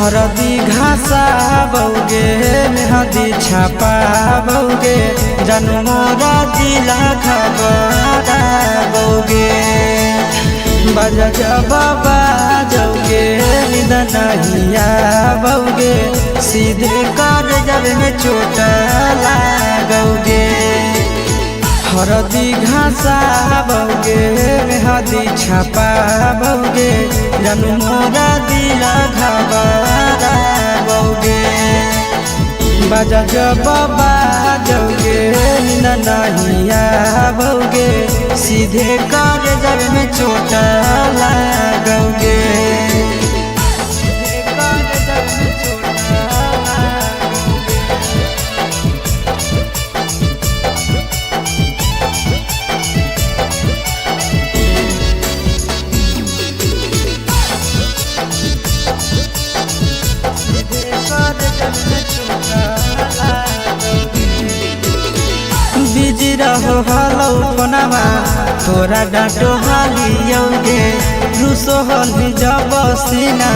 हरदी घासा बौगे मेहदी छापा बौगे जनमोरा जिला खबरा बौगे बजा जबाबा जौगे निदनहिया बौगे सीधे कर जब में चोट लागोगे। हरदी घासा बौगे मेहदी छापा बौगे जनमोरा दिला घबरा बौगे बजा जबाबा जौगे नहिया बौगे सीधे कर जब में चोट लागोगे। बिजी रहो हलो फोनवा तोरा डांटो हालियोगे रूसो हली जब सीना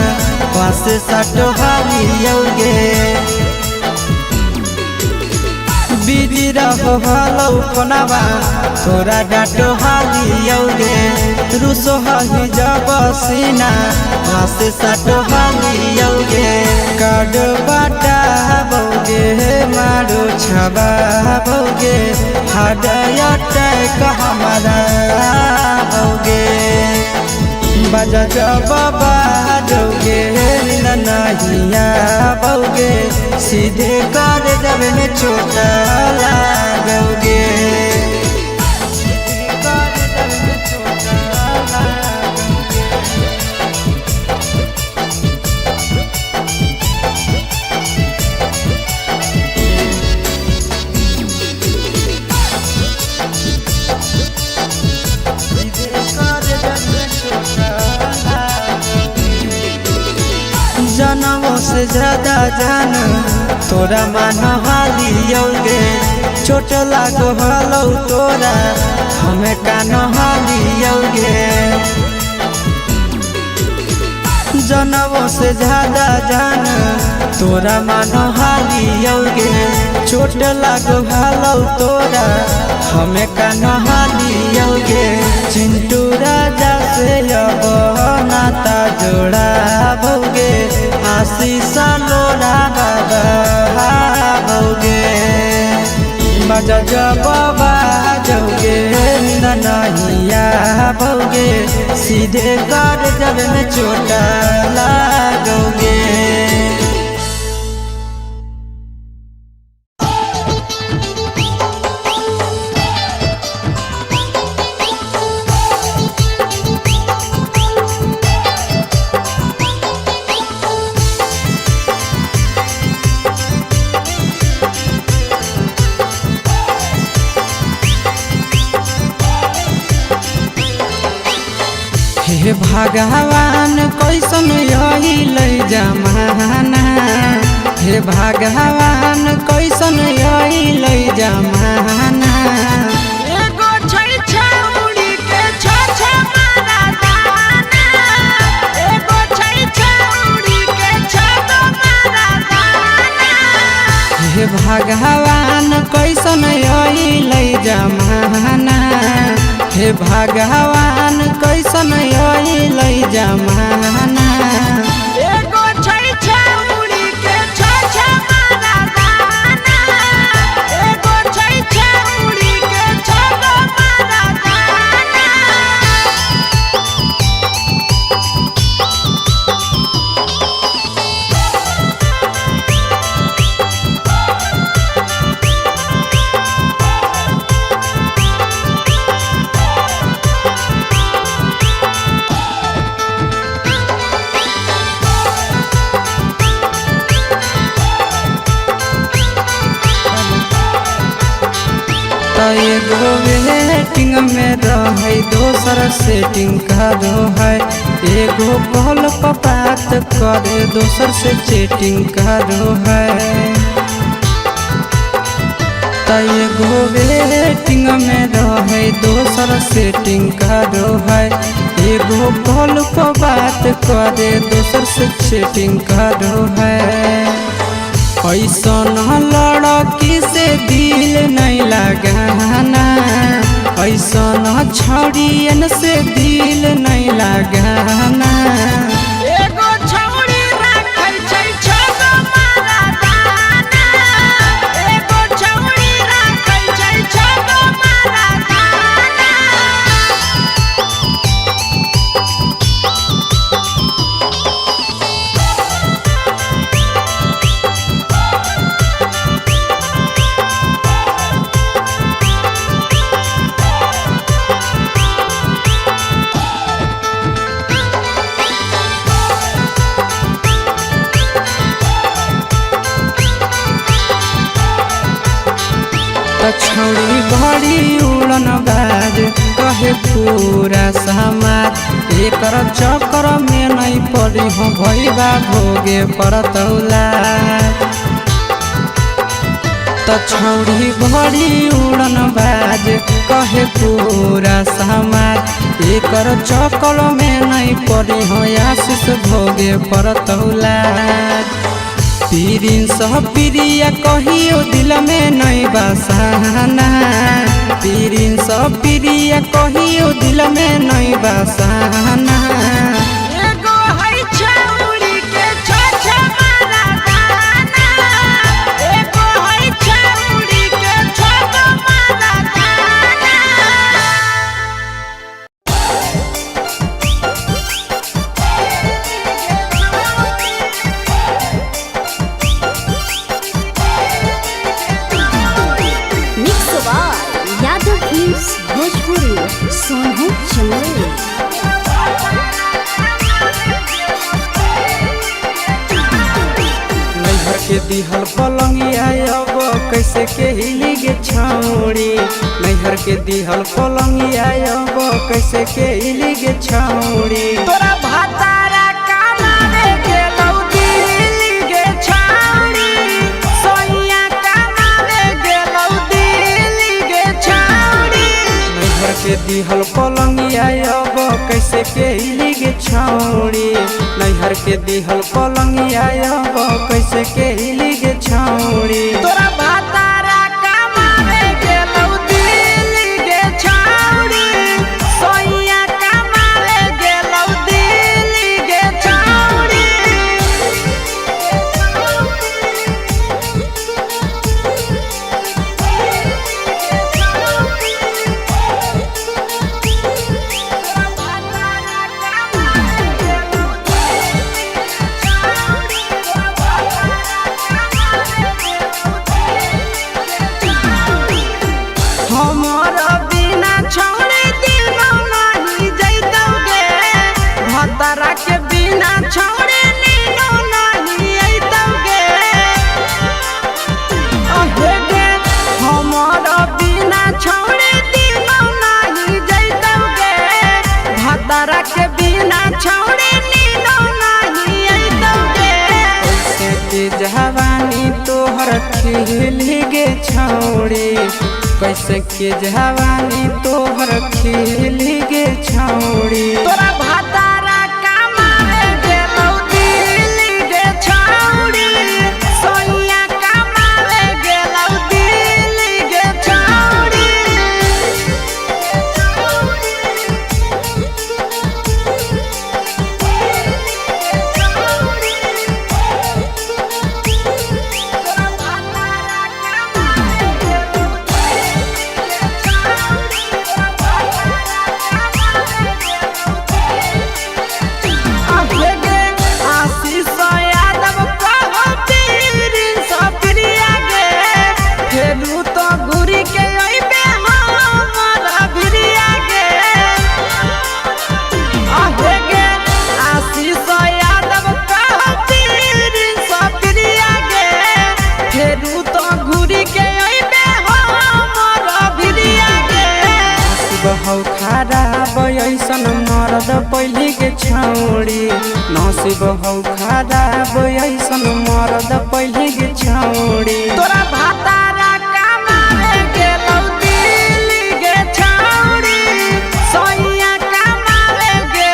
पास साटो हालियोगे। बिजी रहो हलो फोनवा तोरा डांटो हालियोगे रूसो हली जब सीना पास साटो हालियोगे। कार्ड बाटा बौगे मारो छबा बौगे हार्ट हमारा बौगे बजा जबाबा जौगे नहिया बौगे सीधे कर जब में चोट लागोगे। जनमों से ज्यादा जान तोरा मान हालियोगे चोट लागो हलो तोरा हमें कान हालियोगे। जनमों से ज्यादा जान तोरा मान हालियोगे चोट लागो हलो तोरा हमें कान हालियोगे। चिंटू राजा से अब नाता जोड़ा बौगे आशीष लोरा बाबा बौगे बजा जबाबा जौगे नहिया बौगे सीधे कर जब में चोट लागोगे। हे भगवान कैसन यही जमाना हे भगवान कैसन यही जमाना। एगो छै छौरी के छ मारा दाना एगो छै छौरी के छ मारा दाना। हे भगवान कैसन यही जमाना हे भगवान कैसन यही जमाना। एगो छै छौरी के छ मारा दाना एगो छै छौरी के छ मारा दाना। एगो वेटिंग में रहे दोसर सेटिंग करो है एगो कॉल पर बात करे दोसर से चैटिंग करो है। एगो वेटिंग में रहे दोसर सेटिंग करो है एगो कॉल पर बात करे दोसर से चैटिंग करो है। ऐसन लड़की से दिल नहीं लगाना, ऐसन छड़ियन से दिल नहीं लगाना। एगो छौड़ी राखै छै छगो मारा दाना, एगो छौड़ी राखै छै छगो मारा दाना। छौड़ी बड़ी उड़न बाज कहे पूरा समाज, एकर चक्कर में नहीं पड़ी हो भैया भोगे पड़तौला। छौड़ी बड़ी उड़न बाज कहे पूरा समाज, एकर चक्कर में नहीं पड़ी हो आशीष भोगे पड़तौला। पीरिन सह प्रिया कहियो दिल में नहीं बसाना, पीरिन सह प्रिया कहियो दिल में नहीं बसाना। एगो है छौड़ी के छ मारा दाना, एगो है छौड़ी के छगो मारा दाना। यादव फिल्म्स भोजपुरी सोनू चंदेल। नैहर के दिहल पलंगिया अब कैसे के हिली गे छौड़ी, नैहर के दिहल पलंगिया अब कैसे के हिली गे छौड़ी। तोरा भातारा कमावे गेलौ दिल्ली गे छौड़ी, सोइया कमावे गेलौ दिल्ली गे छौड़ी। नैहर के दिहल पलंगिया अब कैसे के हिली गे छौड़ी, नैहर के दिहल पलंगिया अब कैसे के हिली गे छौड़ी। तोरा भातारा कमावे गेलौ दिल्ली गे छौड़ी, सोइया कमावे गेलौ दिल्ली गे छौड़ी। हमर बिना छौड़ी दिनो नहीं जैतौगे, भतरा के बिना छौड़ी नीनो नहीं अइतौगे। अहे गे हमर बिना छौड़ी दिनो नहीं जैतौगे, भतरा के बिना छौड़ी नीनो नहीं अइतौगे। कैसे के जवानी तोहर खिली गे छौड़ी, कैसे के जवानी तोहर खिली गे छौड़ी। तोरा भातारा कमावे गेलौ दिल्ली गे छौड़ी, सोइया कमावे गेलौ दिल्ली गे छौड़ी। बहौ खराब ऐसन मरद पहली के छौड़ी, नसीब हौ खराब ऐसन मरद पहली के छौड़ी। तोरा भातारा कमावे गेलौ दिल्ली गे छौड़ी, सोइया कमावे गे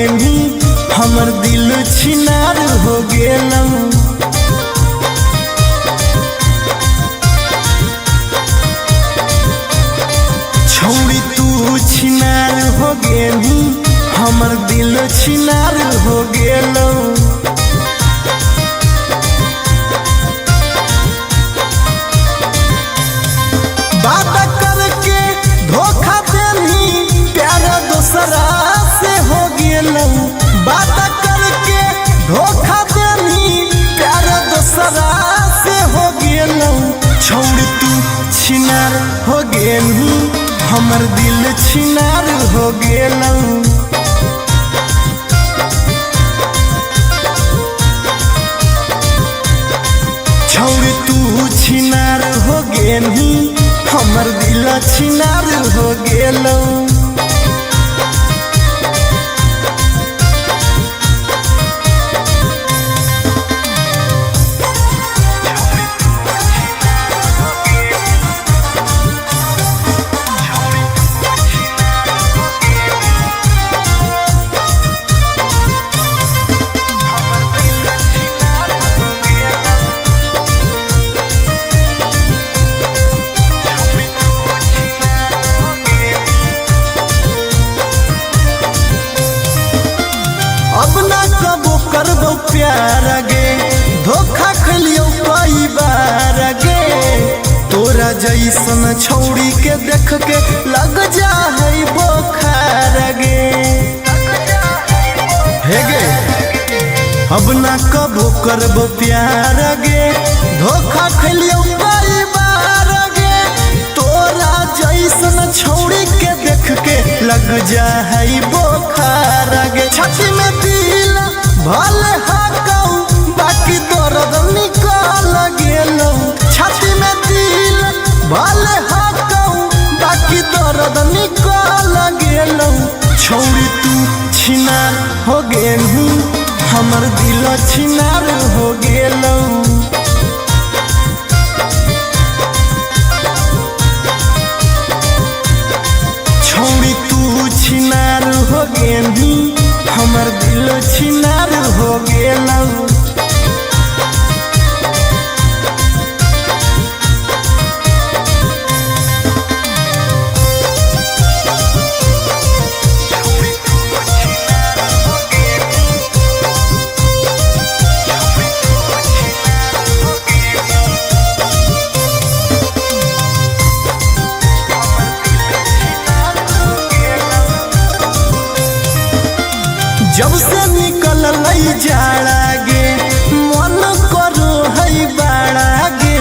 गेनी हमर दिल छिनार हो गेलौ। छौड़ी तू छिनार हो गेनी हमर दिल छिनार हो गेलौ। बात करके धोखा देनी प्यार दूसरा से हो गेलौ। बात करके धोखा देनी प्यार दूसरा से हो गेलौ। छौड़ी तू छिनार हो गेनी हमर दिल छिनार हो गेलौ। छौड़ी तू छिनार हो गेनी हमर दिल छिनार हो गेलौ। अब ना कबो करबो प्यार गे धोखा खलियो कई बार गे। तोरा जैसन छौड़ी के देख के लग जा है बोखार गे। हे गे अब ना कबो करबो प्यार गे धोखा खलियो कई बार गे। तोरा जैसन छौड़ी के देख के लग जा है बोखार गे। छाती में दिल भले हाकौ बाकी दर्द निकल गेलौ। छाती में दिल भले हाकौ बाकी दर्द निकल गेलौ। छौड़ी तू छिनार हो गेलू हमर दिल छिनार हो गेलौ। छौड़ी तू छिनार हो गेनी हमर दिल छिनार हो गेलौ। जब से निकल लई जाड़ा गे मन करो है बाड़ा गे।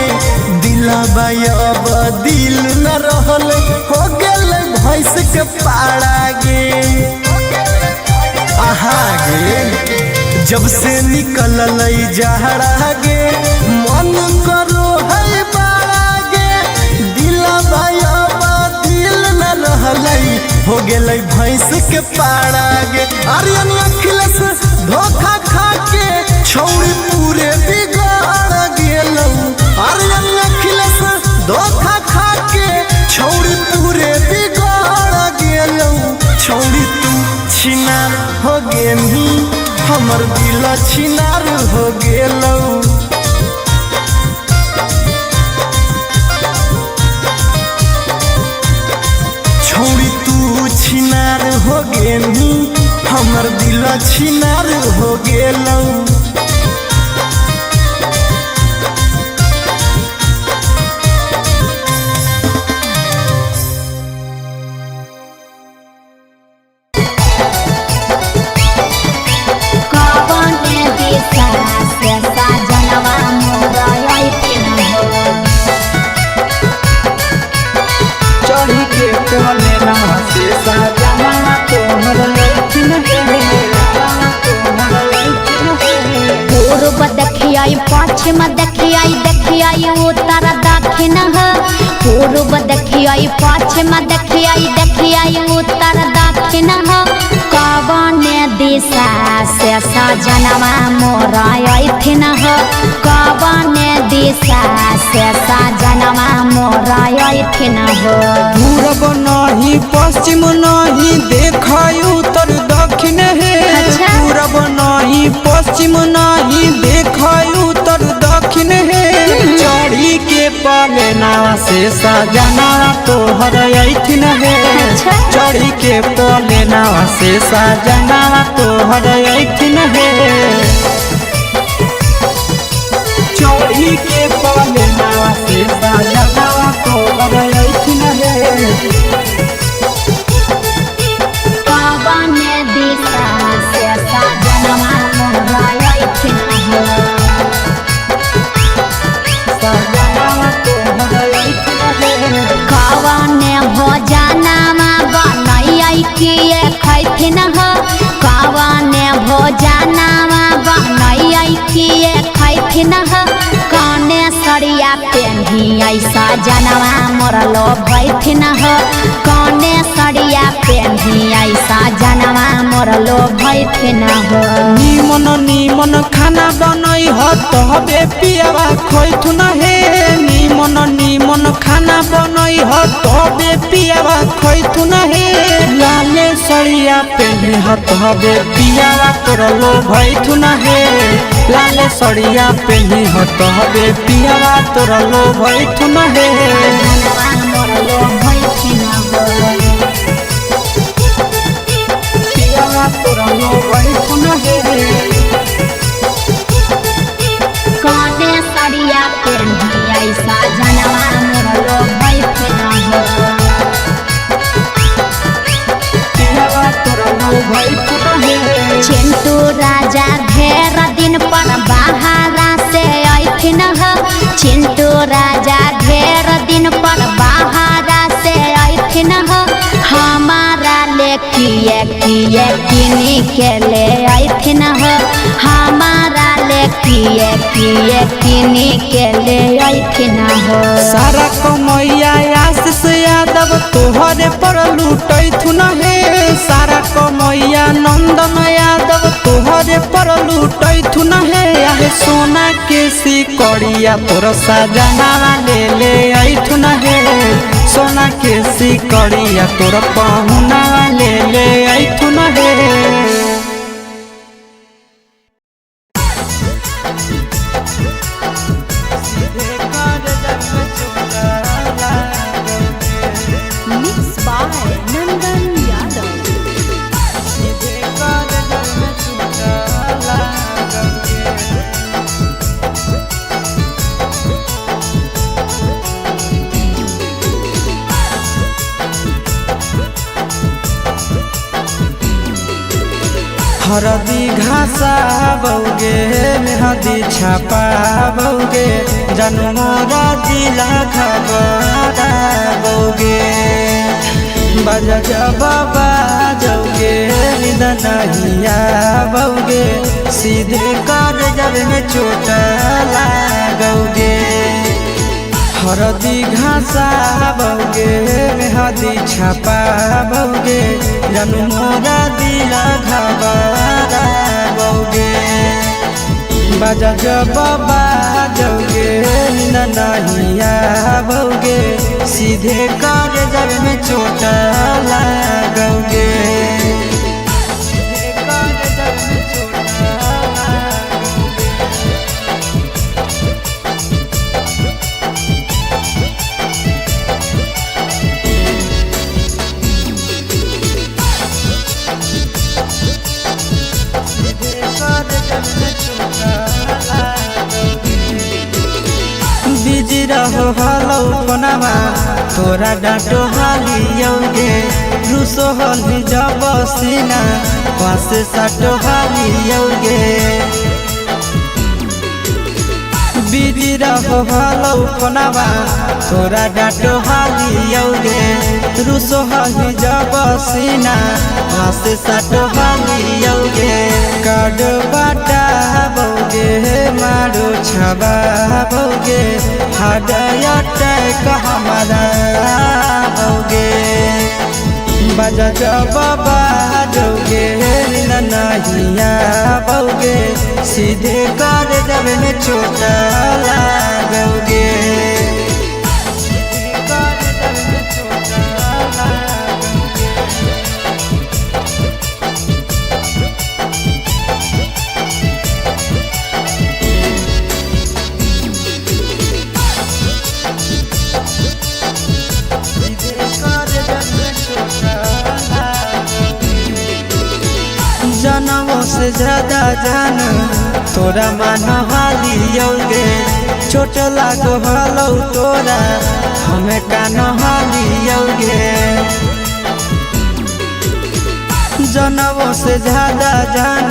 दिलबा अब दिल न रहल हो गेल भैंस के पाड़ा गे। आहा गे जब से निकल लई जाड़ा गे मन करो है बाड़ा गे। दिलबा अब दिल न रहल हो गेलै भैंस के पाड़ा गे। आर्यन अखिलेश धोखा खा के छौड़ी पूरे बिगाड़ गेलौ। आर्यन अखिलेश धोखा खा के छौड़ी पूरे बिगाड़ गेलौ। छौड़ी तू छिनार हो गेनी हमर दिल छिनार हो गेलौ। छौड़ी तू छिनार हो गेनी हमर दिल छिनार हो गेलौ। चढ़ी के कोने नवा से साजना तोहर लैकिन पूर्व देखियाई पश्चिम देखियाई उत्तर दक्षिण पूर्व देखियाई पश्चिम देखियाई उत्तर दक्षिण कवन दिशा से सजनवा मोरा अइथिन कवन दिशा से सजनवा मोरा अइथिन पूरब नहीं पश्चिम नहीं देखाई उत्तर दक्षिण है पश्चिम नहीं देख उत्तर दक्षिण है चढ़ी के पलेना से सजना तोहर ऐठिन है चढ़ी के पलेना से सजना तोहर ऐठिन है चोरी के पलेना से सजना तोहर ऐठिन है कवन दिशा से सजनवा मोरा ऐठिन है सजना तोहर ऐठिन है कवन भोजनमा बनैयै किए खैथिन ह कवन भोजनमा बनैयै किए खैथिन ह कने सरिया पेन्हियै सजनवा मोर लो भैथिन ह कने सरिया पेन्हियै सजनवा मोर लो भैथिन ह निमन निमन खाना बनई ह तबे पियावा खैथुन हे निमन निमन खाना बनई ह तबे पियावा खैथुन हे लाले सड़िया पेन्हे ह तबे पियावा तोरलो भैथुन हे लाले सड़िया पेन्हे ह तबे पियावा तोरलो भैथुन हे सजनवा मोर लो भैथिन ह पियावा तोरलो भैथुन हे कने सरिया पेन्हियै सजनवा मोर लो भैथिन ह पियावा तोरलो भैथुन हे चिंटू राजा ढेर दिन पर बाहरा से ऐथिन ह चिंटू राजा ढेर दिन पर बाहरा से ऐथिन ह हमारा ले किए किए किनी के ले ऐथिन ह हमारा ले किए किए किनी के ले ऐथिन ह सारा कमैया आशीष यादव तोहरे पर लूटैथुन हे सारा कमैया नंदन यादव तोहरे पर लूटैथुन हे आहे सोना के सिकड़िया तोर सजना ले ऐथुन हे सोना के सिकड़िया तोर पहुना ले ऐथुन हे मिक्स बाय नंदन यादव हरदी घासा बौगे मेहदी छापा बौगे जनमोरा जिला खबरा बौगे बजा जबाबा जौगे निदनहिया बौगे सीधे कर जब में चोट लागोगे हरदी घासा बौगे मेहदी छापा बौगे जनमोरा दिला घबरा बौगे बजा जबाबा जौगे नहिया बौगे सीधे कर जब में चोट लागोगे बिजी रहो हलो कोनामा तोरा डांटो हालियोगे रूसो हली जब सीना पासे साटो हालियोगे बिजी रहो हलो कोनामा तोरा डांटो हालियोगे रूसो हली जब सीना पासे साटो हालियोगे काड बाटा बौगे मारो छबा बौगे हाडया टैक हमारा बौगे बजा जबाबा जौगे नहिया बौगे सीधे कर जब में चोट लागोगे से ज्यादा जान तोरा मान हालियोगे चोट लागो हलो तोरा हमें कान हालियोगे जनवों से ज्यादा जान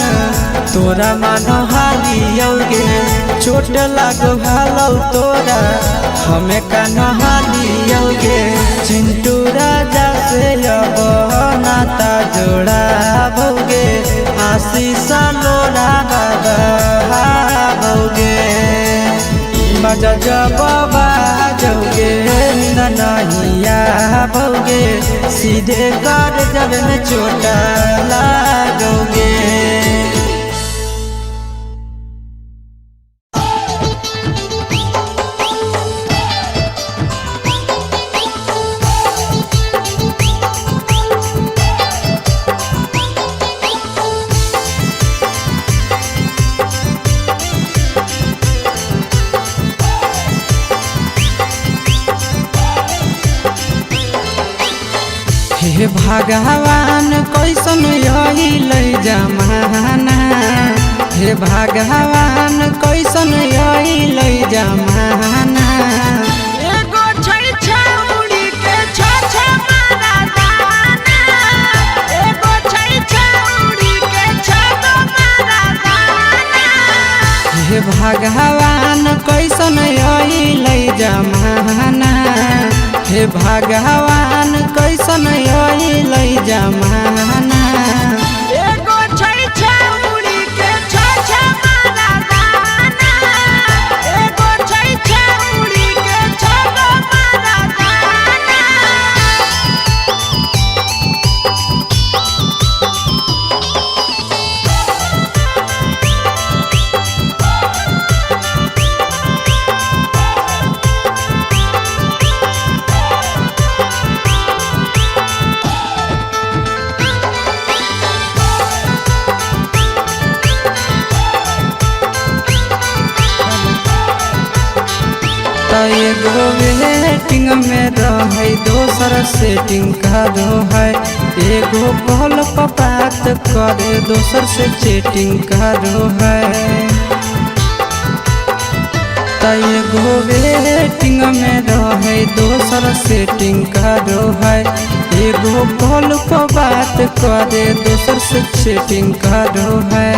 तोरा मान हालियोगे चोट लागो हलो तोरा हमें कान हालियोगे चिंटू राजा से अब नाता जोड़ा भोगे आशीष लोड़ा बाबा भोगे मजा जब बाजोगे नहिया भोगे सीधे कर जब में चोट लागोगे। हे भगवान कैसन यही जमाना हे भगवान कैसन यही जमाना एगो छै छौड़ी के छ मारा दाना एगो छै छौड़ी के छ मारा दाना हे भगवान कैसन यही जमाना हे भगवान कैसन यही जमाना एगो छै छौड़ी के छ मारा दाना एगो छै छौड़ी के छ मारा दाना एगो वेटिंग में रहे दोसर सेटिंग करो है एगो कॉल पर बात करे दोसर से चैटिंग करो है एगो वेटिंग में रहे दोसर सेटिंग करो है एगो कॉल पर बात करे दोसर से चैटिंग करो है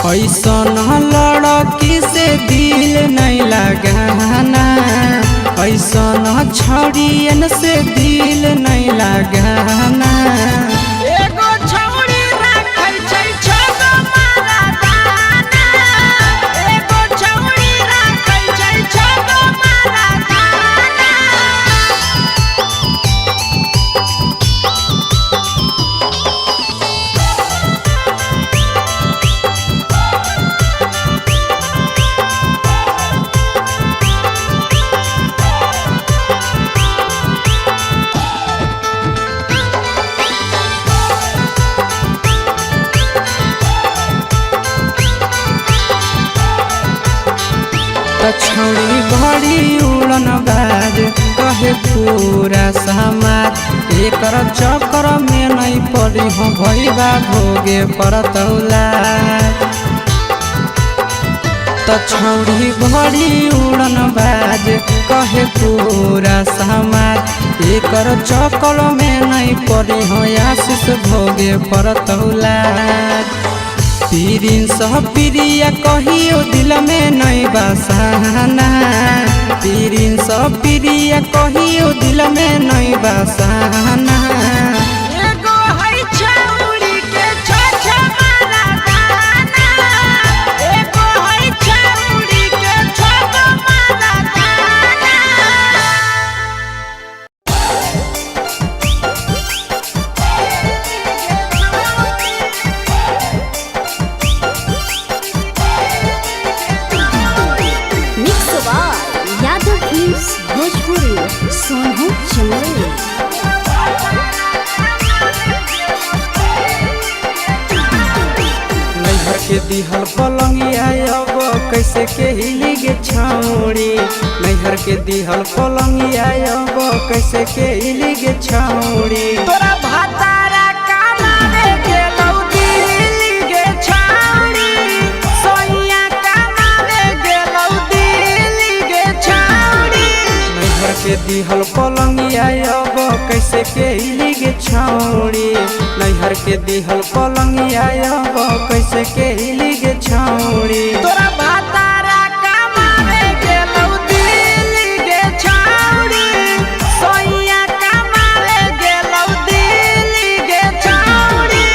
ऐसन लड़की से दिल नहीं लगाना ऐसन छड़ियन से दिल नहीं लगाना एगो छौड़ी राखै छै छ मारा दाना एगो छौड़ी राखै छै छ मारा दाना छौड़ी बड़ी उड़न बाज कहे पूरा समाज एकर चक्कर में नहीं पड़ी हो भैया भोगे परतौला छौड़ी बड़ी उड़न बाज कहे पूरा समाज एकर चक्कर में नहीं पड़ी हो आशीष भोगे परतौला पीरिन सह प्रिया कहियो दिल में नहीं बसाना पीरिन सह प्रिया कहियो दिल में नहीं बसाना एगो है छौड़ी के छ मारा दाना एगो है छौड़ी के छ मारा दाना भोजपुरी सोनू चंदेल नैहर के दिहल पलंगिया अब कैसे के हिली गे छौड़ी नैहर के दिहल पलंगिया अब कैसे के हिली गे छौड़ी तोरा भातारा कामारे गेलौ दिल्ली गे दिहल पलंगिया अब कैसे के हिली गे छौड़ी नैहर के दिहल पलंगिया अब कैसे के हिली गे छौड़ी तोरा भातारा कमावे गेलौ दिल्ली गे छौड़ी सोइया कमावे गेलौ दिल्ली गे छौड़ी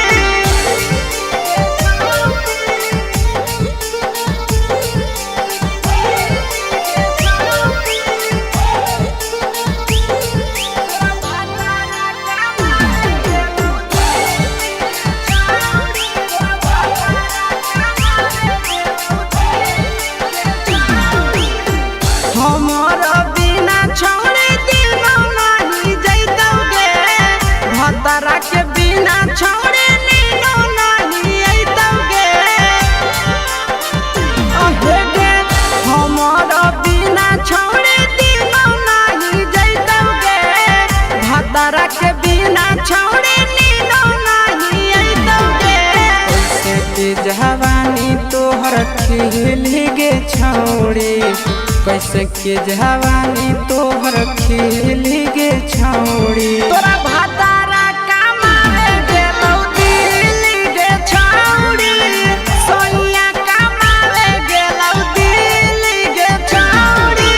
हमर बिना छौड़ी दिनो नहीं जैतौगे भतरा के बिना छौड़ी नीनो नहीं अइतौगे अहे गे हमर बिना छौड़ी दिनो नहीं जैतौगे भतरा के बिना छौड़ी नीनो नहीं अइतौगे कैसे के जवानी तोहर खिली गे छौड़ी कैसे के जवानी तोहर खिली गे छौड़ी तोरा भातारा कमावे गेलौ दिल्ली गे छौड़ी सोइया कमावे गेलौ दिल्ली गे छौड़ी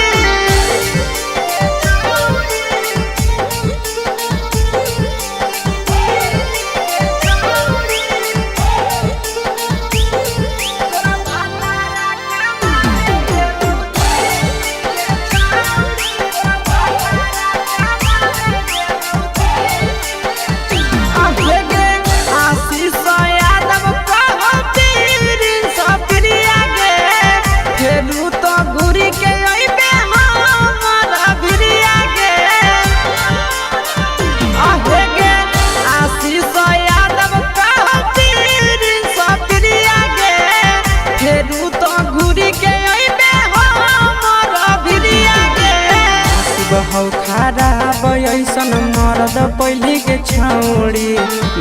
बहु खराब ऐसन मरद पहली के छौड़ी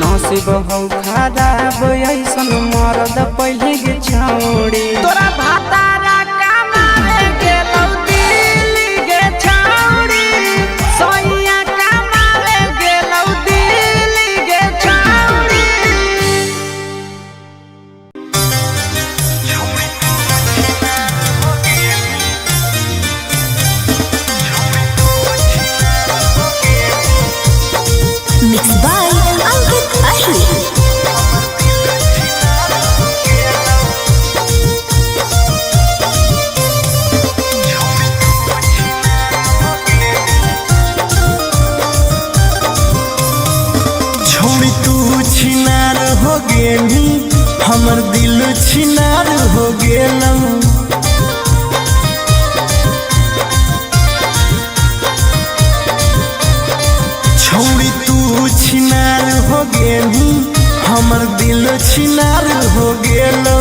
नसीब हौ खराब ऐसन मरद पहली के छौड़ी तोरा भातारा कमावे गेलौ दिल्ली गे छौड़ी सोइया कमावे गेलौ दिल्ली गे छौड़ी Mixed by Ankit Ahir. छोड़ी तू छिनार हो गेली हमर दिल छिनार हो गेलौ छोड़ी तू छिनार हो गेली हमर दिल छिनार हो गेलौ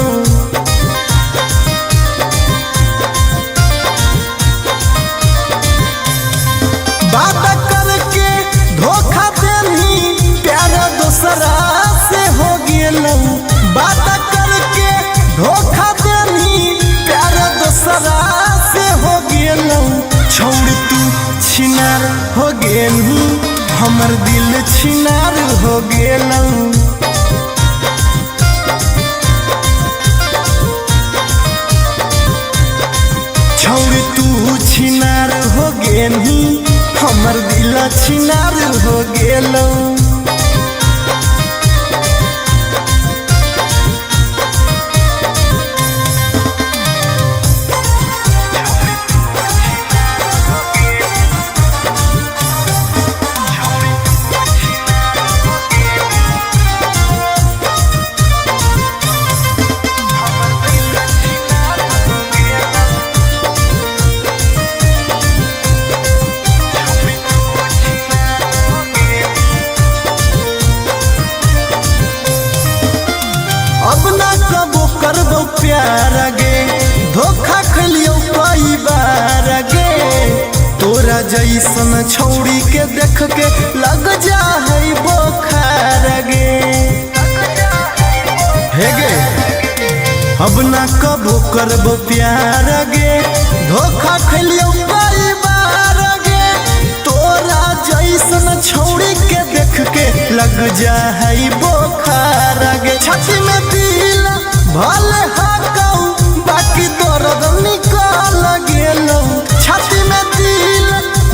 बात करके धोखा देनी प्यार दूसरा से हो गेलौ बात करके धोखा देनी प्यार दूसरा से हो गेलौ छोड़ तू छिनार हो गेली हमर दिल छिनार हो गेलौ छोड़ तू छिनार हो गेली हमर दिल छिनार हो गेलौ अब ना कबो करबो प्यार गे धोखा खलियो कई बार गे तोरा जैसन छौड़ी के देख के लग जा है बोखार गे हे गे अब ना कबो करबो प्यार गे धोखा खलियो कई बार गे लग जाई बोखार गे छाती में दिल भले हाकऊ बाकी दर्द निकल गेलौ छाती में दिल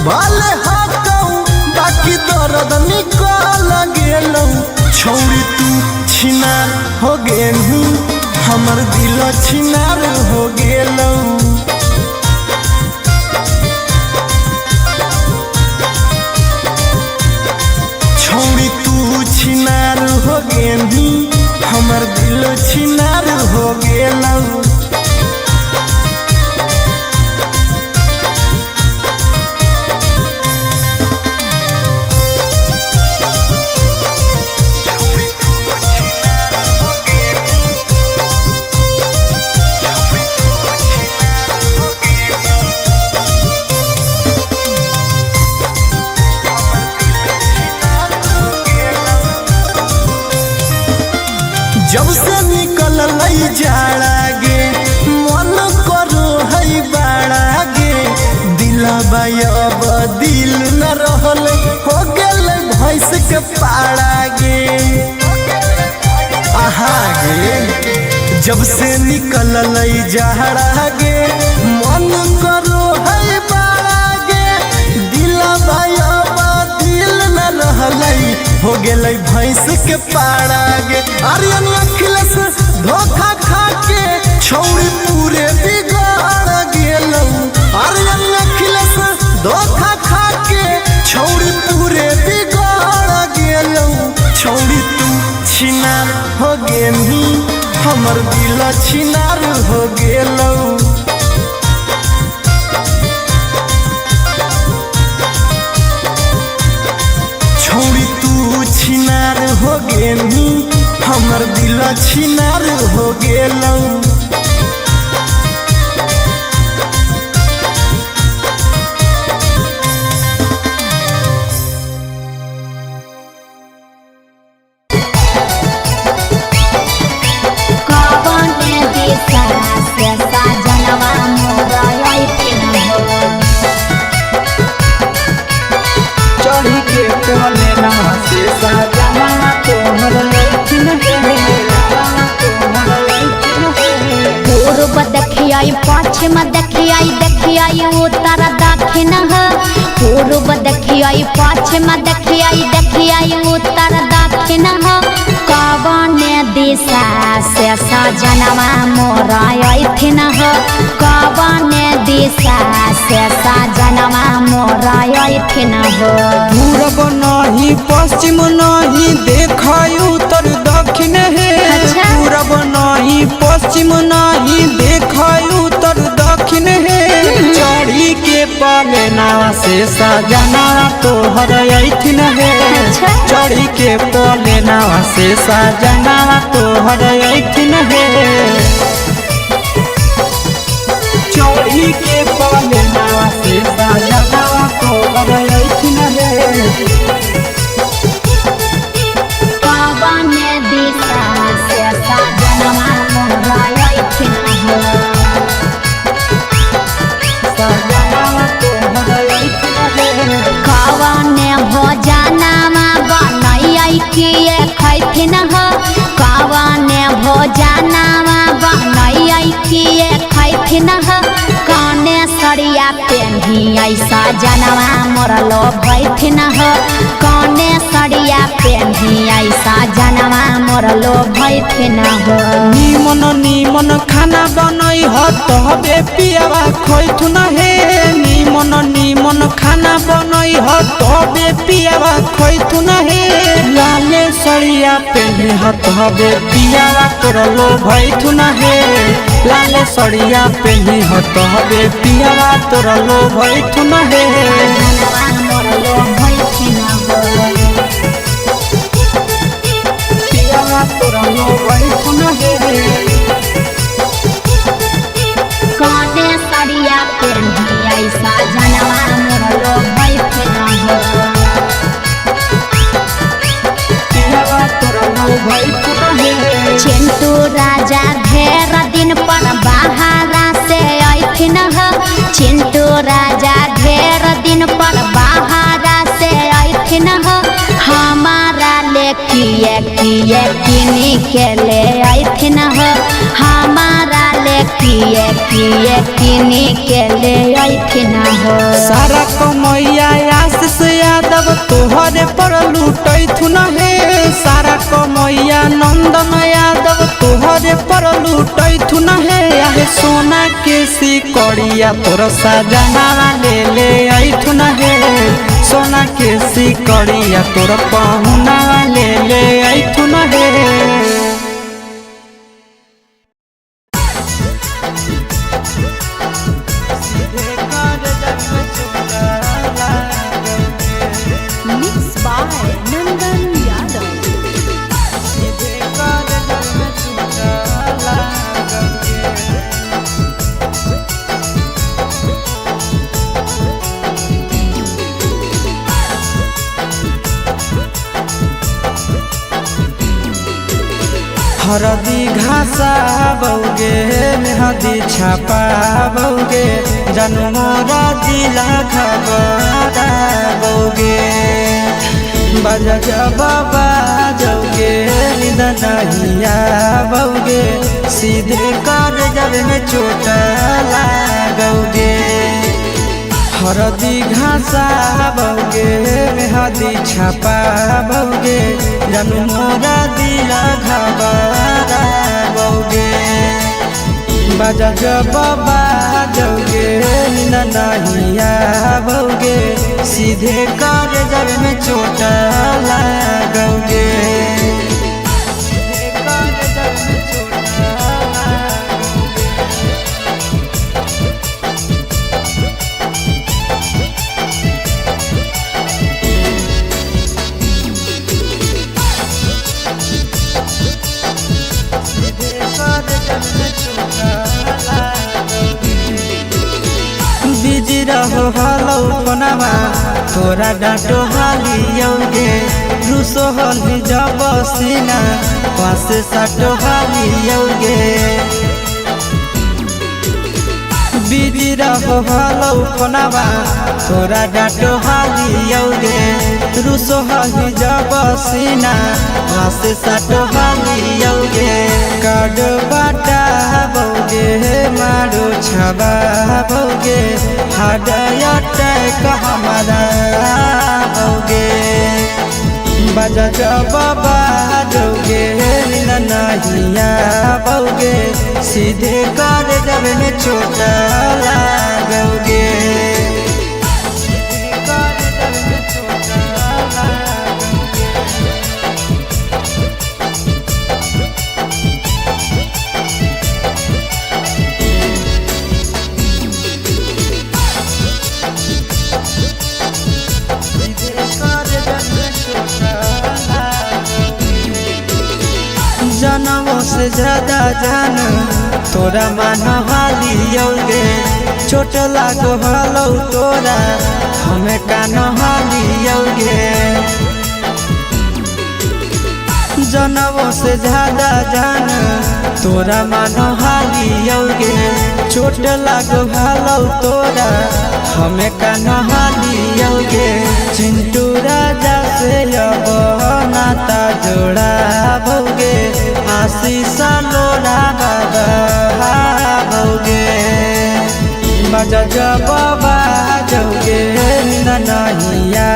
भले हाकऊ बाकी दर्द निकल गेलौ छौरी तू छिनार हो गेलू हमर दिल छिनार हो गेलौ छौरी तू छिनार हो गेलू हमर दिल छिनार हो गेलौ जब से निकल लई जाड़ा गे मन करो है बाड़ा गे दिलबा अब दिल न रहल हो गेल भैंस के पाड़ा गे आहा गे जब से निकल लई जाड़ा गे मन करो है बाड़ा गे दिलबा अब दिल न रहल हो गेलै भैंस के पाड़ा गे आर्यन अखिलेश धोखा खा के छौरी पूरे बिगाड़ गेलौ आर्यन अखिलेश धोखा खा के छौरी पूरे बिगाड़ गेलौ छौरी तू छिनार हो गेलही हमर दिल छिनार हो गेलौ छौरी तू छिनार हो गेलू हमर दिल छिनार हो गेलौ चढ़ी के कोले नवा से सजना तोहर लैठिन पूर्व देखियाई पश्चिम देखियाई देखियाई उत्तर दक्षिण पूर्व देखियाई पश्चिम देखियाई देखियाई उत्तर दक्षिण कवन दिशा से सजनवा मोर अइथिन कवन दिशा से सजनवा मोर अइथिन पूरब नहीं पश्चिम नहीं देखाई उत्तर दक्षिण है अच्छा। पूरब नहीं पश्चिम नहीं देखाई उत्तर दक्षिण है चढ़ी के पलेना से सजना तोहर अइथिन है अच्छा। चढ़ी के पलेना से सजना तोहर अइथिन है चढ़ी के पलेना से सजना तोहर अइथिन है कवन दिशा से सजनवा मोर अइथिन कवन भोजनमा बनैयै किए खैथिन कवन भोजनमा बनैयै किए खैथिन कने सरिया पेन्हियै सजनवा मोर लोभैथिन कने सरिया पेन्हियै सजनवा मोर लोभैथिन निमन निमन खाना बनई ह तबे पियावा खैथुन हे निमन निमन खाना बनई ह तबे पियावा खैथुन हे लाले सरिया पेन्हे ह तबे पियावा तोर लोभैथुन हे लाले सरिया पेन्हे ह तबे पियावा तोर लोभैथुन हे सजनवा मोर लोभैथिन पियावा तोर लोभैथुन हे कने सरिया पेन्हियै सजनवा मोर लोभैथिन पियावा तोर लोभैथुन हे चिंटू राजा ढेर दिन पर बाहरा से अइथिन चिंटू राजा ढेर दिन पर बाहरा से अइथिन हमारा ले किए किनी के ले अथिन हो हमारा ले किए किनी के ले अथिन हो। सारा कमैया आशीष यादव तोहरे पर लूटैथुन हे सारा कमैया नंदन यादव तोहरे पर लूटैथुन हे आहे सोना के सिकड़िया तोर सजना ले अइथुन हे सोना के सिकड़िया तोर पहुना ले अइथुन हे। हरदी घासा बौगे मेहदी छापा बौगे जनमोरा जिला खबरा बौगे बजा बाबा जौगे निदनहिया बौगे सीधे कर जब में चोट लागोगे। हरदी घासा बौगे मेहदी छापा बौगे जनमोरा दिला घबरा बौगे बजा बाबा जौगे नहिया बौगे सीधे कर जब में चोट लागोगे। बिजी रहो हलो कोनामा तोरा डांटो हालियोगे रूसो हली जब सीना पास साटो हालियोगे। बिजी रहो हलो कोनामा तोरा डांटो हालियोगे रूसो हली जब सीना पास साटो हालियोगे। काड बाटा बौगे मारो छबा बौगे हाडयटक हमारा बौगे बजा बाबा जौगे नहिया बौगे सीधे कर जब में चोट लागोगे। जनमों से ज्यादा जान तोरा मान हालियोगे चोट लागो हलो तोरा हमें कान हालियोगे। जनमों से ज्यादा जान तोरा मान हालियोगे चोट लागो हलो तोरा हमें कान हालियोगे। चिंटू राजा से अब नाता जोड़ा भोगे आशीष लोड़ा बाबा भोगे बजा बाबा जौगे नहिया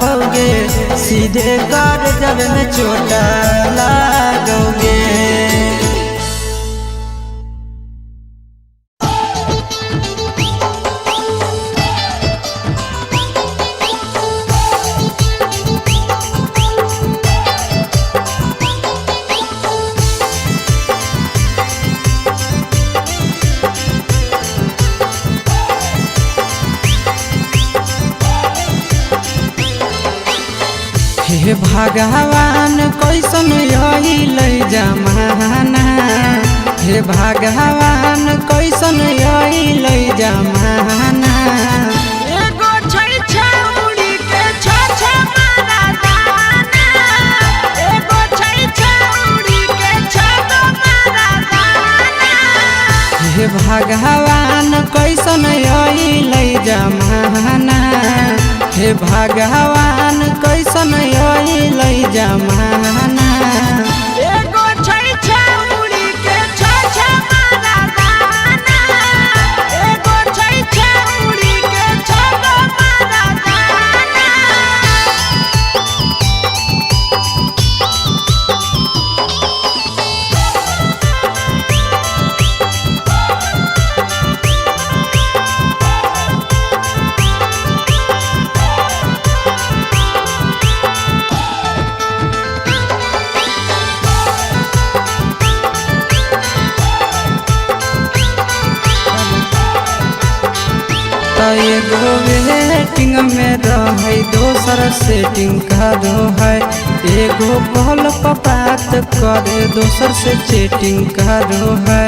भोगे सीधे कर जब में चोट लागोगे। हे भगवान कैसन अइल जमाना हे भगवान कैसन अइल जमाना। एगो छै छौरी के छ मारा दाना एगो छै छौरी के छ मारा दाना। हे भगवान कैसन अइल जमाना हे भगवान कैसन अइल जमाना। त एगो वेटिंग में रहे दोसर सेटिंग करो है एगो कॉल पर बात करे दोसर से चैटिंग करो है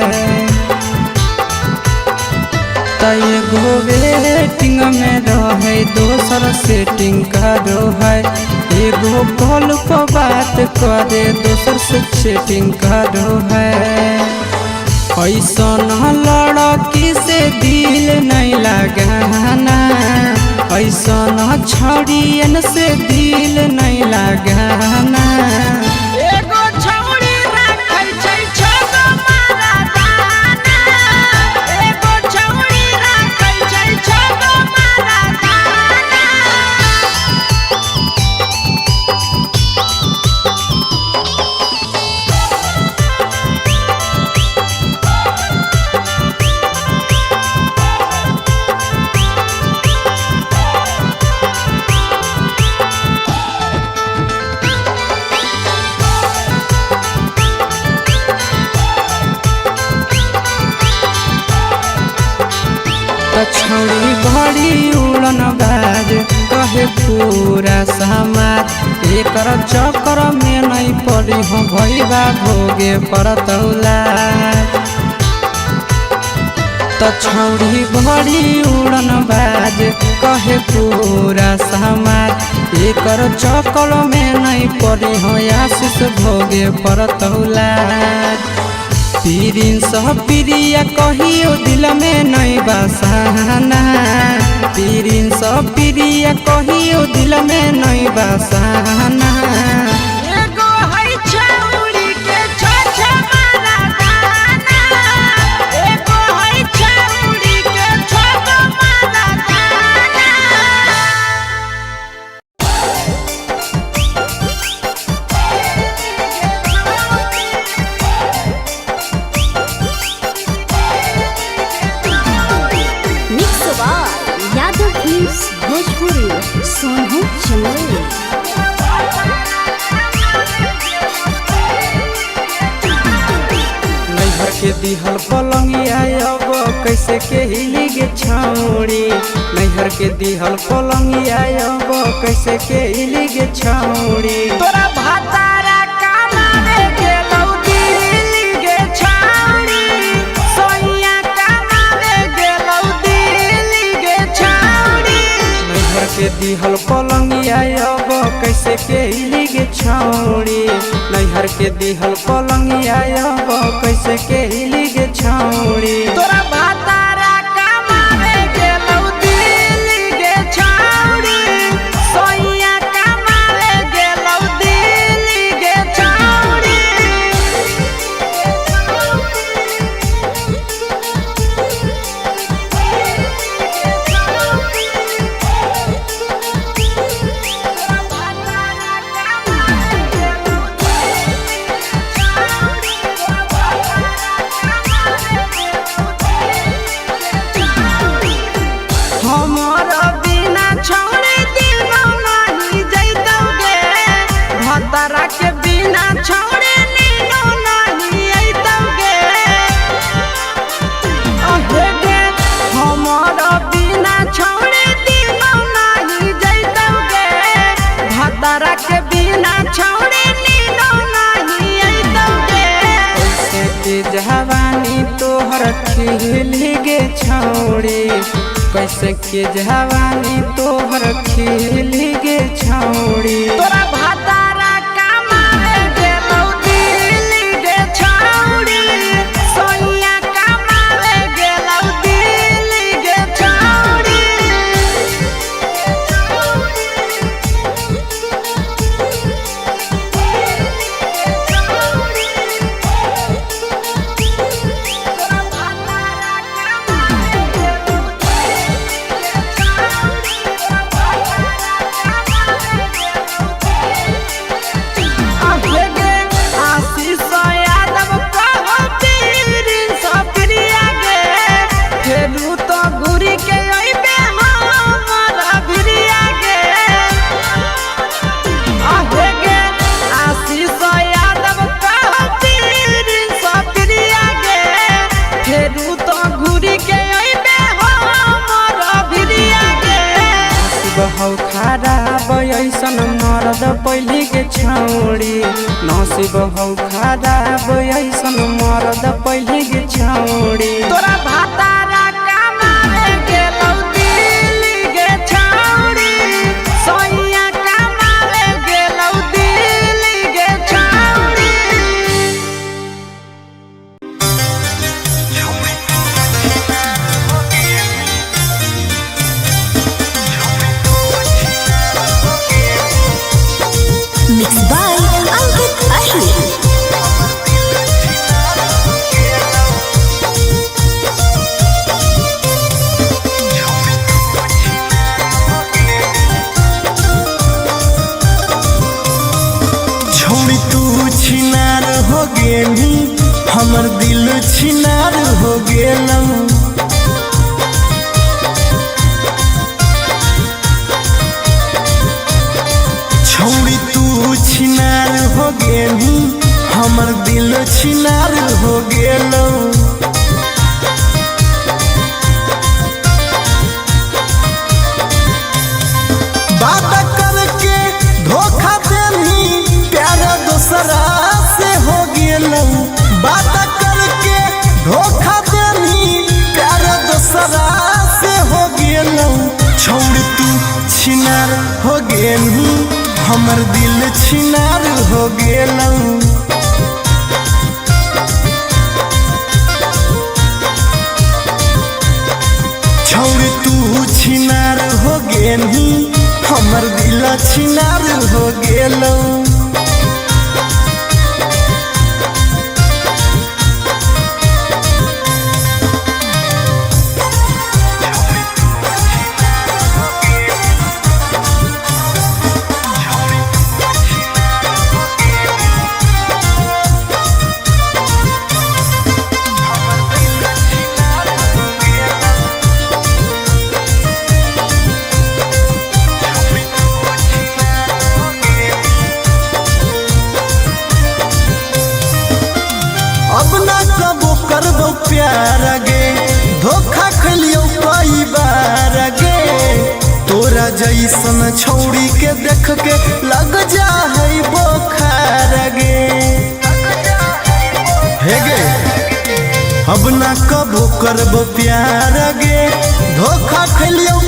त एगो वेटिंग में रहे दोसर सेटिंग करो है एगो कॉल पर बात करे दोसर से चैटिंग करो है ऐसन लड़की से दिल नहीं लगाना ऐसन छड़ियन से दिल नहीं लगाना एगो छौड़ी राखै छै छगो मरदाना एगो छौड़ी राखै छै छगो मरदाना छौड़ी बड़ी उड़न बाज कहे पूरा समाज एकर चक्कर में नहीं पड़ी हो भैया भोगे परतौला त छौड़ी बड़ी उड़न बाज कहे पूरा समाज एकर चक्कर में नहीं पड़ी हो आशीष भोगे परतौला पीरिन सह प्रिया कहियो दिल में नहीं बसाना पीरिन सह प्रिया कहियो दिल में नहीं बसाना एगो है छौड़ी के छ मरदाना एगो है छौड़ी के छगो मरदाना यादव फिल्म्स भोजपुरी सोनू चंदेल नैहर के दिहल पलंगिया अब कैसे के हिली गे छौड़ी नैहर के दिहल पलंगिया अब कैसे के हिली गे छौड़ी तोरा भातारा कमावे गेलौ दिल्ली गे छौड़ी सोइया कमावे गेलौ दिल्ली गे छौड़ी नैहर के दिहल पलंगिया अब कैसे के हिली गे छौड़ी नैहर के दिहल पलंगिया अब कैसे के हिली गे छौड़ी तोरा भातारा कमावे गेलौ दिल्ली गे छौड़ी सोइया कमावे गेलौ दिल्ली गे छौड़ी हमर बिना छौड़ी दिनो नहीं जैतौगे भतरा के बिना छौड़ी नीनो नहीं अइतौगे अहे गे हमर बिना छौड़ी दिनो नहीं जैतौगे भतरा के बिना छौड़ी नीनो नहीं अइतौगे कैसे के जवानी तोहर खिली गे छौड़ी कैसे के जवानी तोहर खिली गे छौड़ी तोरा भातारा कमावे गेलौ दिल्ली गे छौड़ी सोइया कमावे गेलौ दिल्ली गे छौड़ी तोरा भातारा कमावे गेलौ दिल्ली गे छौड़ी ऐसन मरद पहली के छौड़ी नसीब हौ खराब ऐसन मरद पहली के छौड़ी तोरा भातारा कमावे गेलौ दिल्ली गे छौड़ी सोइया कमावे गेलौ दिल्ली गे छौड़ी Mixed by Ankit Ahli. छोड़ी तू छिनार हो गेली हमर दिल छिनार हो गेलौ छोड़ी तू छिनार हो गेली हमर दिल छिनार हो गेलौ बात करके धोखा देनी प्यार दूसरा से हो गेलौ बात करके धोखा देनी प्यार दूसरा से हो गेलौ छोड़ तू छिनार हो गेली हमर दिल छिनार हो गेलौ छोड़ तू छिनार हो गेली हमर दिल छिनार हो गेलौ अब ना कबो करबो प्यार गे धोखा खलियो कई बार गे तोरा जैसन छौड़ी के देख के लग जा है बोखार गे हे गे अब ना कबो करबो प्यार गे धोखा खलियो